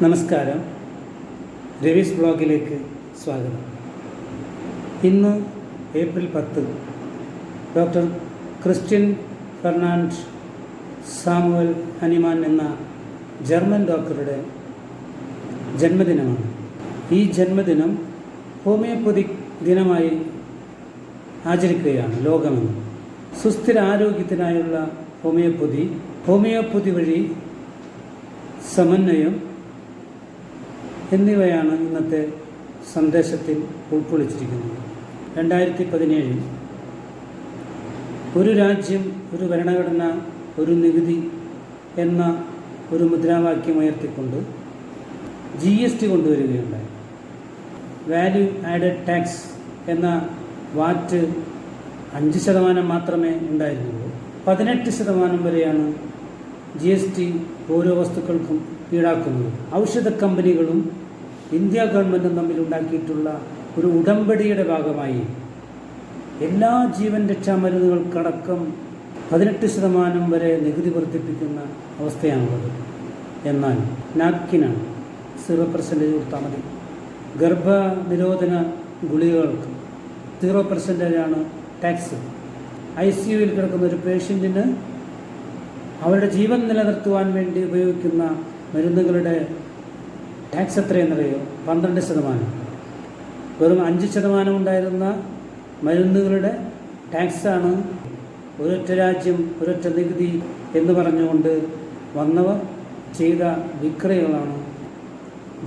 നമസ്കാരം. രവീസ് ബ്ലോഗിലേക്ക് സ്വാഗതം. ഇന്ന് April 10 doctor Christian Fernand Samuel Hahnemann എന്ന ജർമ്മൻ ഡോക്ടറുടെ ജന്മദിനമാണ്. ഈ ജന്മദിനം ഹോമിയോപ്പതിക് ദിനമായി ആചരിക്കുകയാണ് ലോകമെന്ന്. സുസ്ഥിര ആരോഗ്യത്തിനായുള്ള ഹോമിയോപ്പതി വഴി സമന്വയം എന്നിവയാണ് ഇന്നത്തെ സന്ദേശത്തിൽ ഉൾക്കൊള്ളിച്ചിരിക്കുന്നത്. 2017 ഒരു രാജ്യം, ഒരു ഭരണഘടന, ഒരു നികുതി എന്ന ഒരു മുദ്രാവാക്യം ഉയർത്തിക്കൊണ്ട് GST കൊണ്ടുവരികയുണ്ടായി. വാല്യൂ ആഡഡ് ടാക്സ് എന്ന വാറ്റ് 5% മാത്രമേ ഉണ്ടായിരുന്നുള്ളൂ. 18% വരെയാണ് GST ഓരോ വസ്തുക്കൾക്കും ഈടാക്കുന്നത്. ഔഷധ കമ്പനികളും ഇന്ത്യ ഗവൺമെൻറ്റും തമ്മിൽ ഉണ്ടാക്കിയിട്ടുള്ള ഒരു ഉടമ്പടിയുടെ ഭാഗമായി എല്ലാ ജീവൻ രക്ഷാ മരുന്നുകൾക്കടക്കം 18% വരെ നികുതി വർദ്ധിപ്പിക്കുന്ന അവസ്ഥയാണുള്ളത്. എന്നാൽ നാപ്കിനാണ് 0% കൊടുത്താൽ മതി. ഗർഭനിരോധന ഗുളികകൾക്ക് 0% ടാക്സ്. ICUവിൽ കിടക്കുന്ന ഒരു പേഷ്യൻറ്റിന് അവരുടെ ജീവൻ നിലനിർത്തുവാൻ വേണ്ടി ഉപയോഗിക്കുന്ന മരുന്നുകളുടെ ടാക്സ് എത്രയെന്നറിയോ? 12%. വെറും 5% ഉണ്ടായിരുന്ന മരുന്നുകളുടെ ടാക്സാണ് ഒരൊറ്റ രാജ്യം ഒരൊറ്റ നികുതി എന്ന് പറഞ്ഞുകൊണ്ട് വന്നവർ ചെയ്ത വിക്രയങ്ങളാണ്.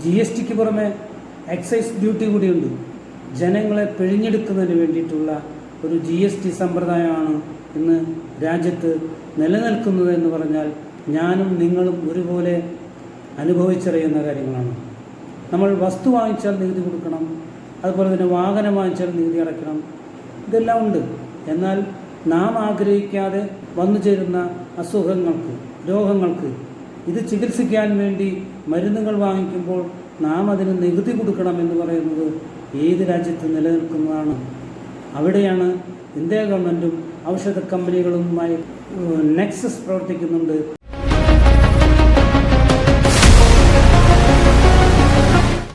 GSTക്ക് പുറമെ എക്സൈസ് ഡ്യൂട്ടി കൂടിയുണ്ട്. ജനങ്ങളെ പിഴിഞ്ഞെടുക്കുന്നതിന് വേണ്ടിയിട്ടുള്ള ഒരു GST സമ്പ്രദായമാണ് ഇന്ന് രാജ്യത്ത് നിലനിൽക്കുന്നത് എന്ന് പറഞ്ഞാൽ ഞാനും നിങ്ങളും ഒരുപോലെ അനുഭവിച്ചറിയുന്ന കാര്യങ്ങളാണ്. നമ്മൾ വസ്തു വാങ്ങിച്ചാൽ നികുതി കൊടുക്കണം, അതുപോലെ തന്നെ വാഹനം വാങ്ങിച്ചാൽ നികുതി അടയ്ക്കണം. ഇതെല്ലാം ഉണ്ട്. എന്നാൽ നാം ആഗ്രഹിക്കാതെ വന്നു ചേരുന്ന അസുഖങ്ങൾക്ക്, രോഗങ്ങൾക്ക് ഇത് ചികിത്സിക്കാൻ വേണ്ടി മരുന്നുകൾ വാങ്ങിക്കുമ്പോൾ നാം അതിന് നികുതി കൊടുക്കണം എന്ന് പറയുന്നത് ഏത് രാജ്യത്ത് നിലനിൽക്കുന്നതാണ്. അവിടെയാണ് ഇന്ത്യ ഗവൺമെൻറ്റും ഔഷധ കമ്പനികളുമായി നെക്സസ് പ്രവർത്തിക്കുന്നുണ്ട്.